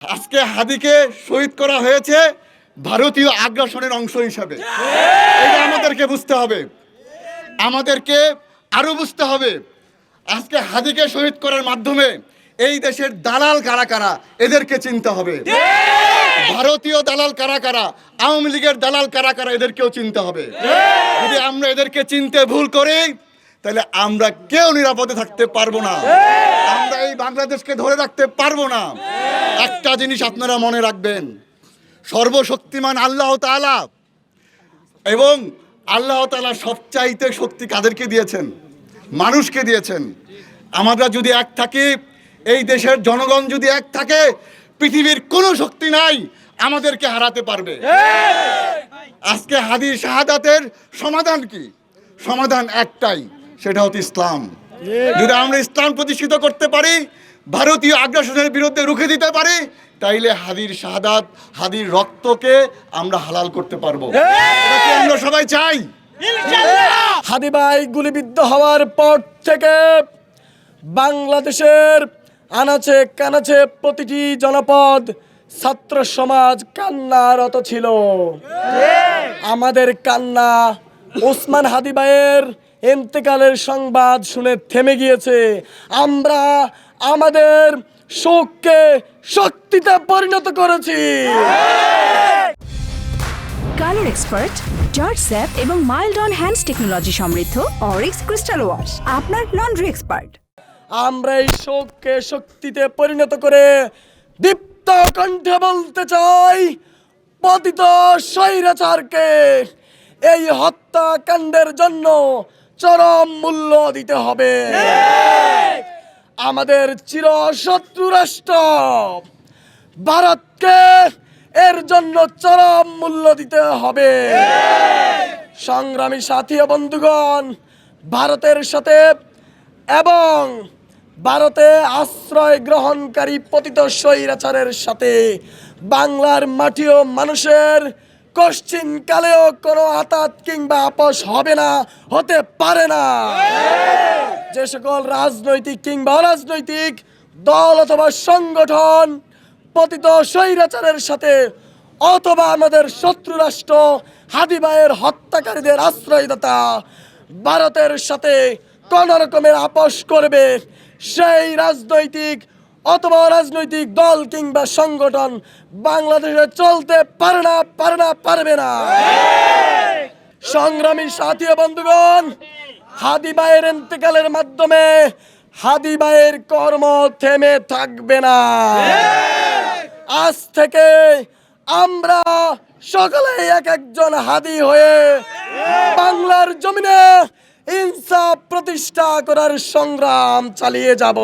আজকে হাদিকে শহীদ করা হয়েছে ভারতীয় আগ্রাসনের অংশ হিসাবে। এটা আমাদেরকে বুঝতে হবে, আমাদেরকে আরো বুঝতে হবে। আজকে হাদিকে শহীদ করার মাধ্যমে এই দেশের দালাল কারা কারা এদেরকে চিনতে হবে। ভারতীয় দালাল কারা কারা, আওয়ামী লীগের দালাল কারা কারা এদেরকেও চিনতে হবে। যদি আমরা এদেরকে চিনতে ভুল করি তাহলে আমরা কেউ নিরাপদে থাকতে পারবো না, আমরা এই বাংলাদেশকে ধরে রাখতে পারবো না। একটা জিনিস আপনারা মনে রাখবেন, সর্বশক্তিমান আল্লাহ তাআলা, এবং আল্লাহ তাআলা সবচাইতে শক্তি কাদেরকে দিয়েছেন? মানুষকে দিয়েছেন। আমরা যদি এক থাকি, এই দেশের জনগণ যদি এক থাকে, পৃথিবীর কোনো শক্তি নাই আমাদেরকে হারাতে পারবে। আজকে হাদির শাহাদাতের সমাধান কি? সমাধান একটাই, সেটা হচ্ছে ইসলাম। যদি আমরা ইসলাম প্রতিষ্ঠিত করতে পারি, ভারতীয় আগ্রাসনের বিরুদ্ধে রুখে দিতে পারি, তাইলে হাদির শাহাদাত, হাদির রক্তকে আমরা হালাল করতে পারবো। এটা কি আমরা সবাই চাই? হাদি ভাই গুলিবিদ্ধ হওয়ার পর থেকে বাংলাদেশের আনাচে কানাচে প্রতিটি জনপদ ছাত্র সমাজ কান্নারত ছিল। আমাদের কান্না ওসমান হাদি ভাইয়ের ইন্তেকালের সংবাদ শুনে থেমে গিয়েছে। আমরা আমাদের শোককে শক্তিতে পরিণত করেছি। কালার এক্সপার্ট, জর্জ স্যাপ এবং মাইল্ড অন হ্যান্ডস টেকনোলজি সমৃদ্ধ অরিক্স ক্রিস্টাল ওয়াশ আপনার লন্ড্রি এক্সপার্ট। আমরা এই শোককে শক্তিতে পরিণত করে দীপ্ত কণ্ঠে বলতে চাই, পতিত স্বৈরাচারকে এই হত্যাকাণ্ডের জন্য চরম মূল্য দিতে হবে। আমাদের চিরশত্রু রাষ্ট্র ভারতকে এর জন্য চরম মূল্য দিতে হবে। সংগ্রামী সাথী ও বন্ধুগণ, ভারতের সাথে এবং ভারতে আশ্রয় গ্রহণকারী পতিত স্বৈরাচারের সাথে বাংলার মাটি ও মানুষের কশ্চিন কালেও কোনো আতাত কিংবা আপোষ হবে না, হতে পারে না। যে সকল রাজনৈতিক কিংবা অরাজনৈতিক দল অথবা সংগঠন পতিত স্বৈরাচারের সাথে অথবা আমাদের শত্রু রাষ্ট্র হাদি ভাইয়ের হত্যাকারীদের আশ্রয়দাতা ভারতের সাথে কোন রকমের আপোষ করবে, সেই রাজনৈতিক অথবা অরাজনৈতিক দল কিংবা সংগঠন বাংলাদেশে চলতে পারে না, পারবে না। সংগ্রামী সাথী ও বন্ধুগণ, হাদি ভাইয়ের ইন্তেকালের মাধ্যমে হাদি ভাইয়ের কর্ম থেমে থাকবে না। আজ থেকে আমরা সকলে এক একজন হাদি হয়ে বাংলার জমিনে ইনসাফ প্রতিষ্ঠা করার সংগ্রাম চালিয়ে যাব।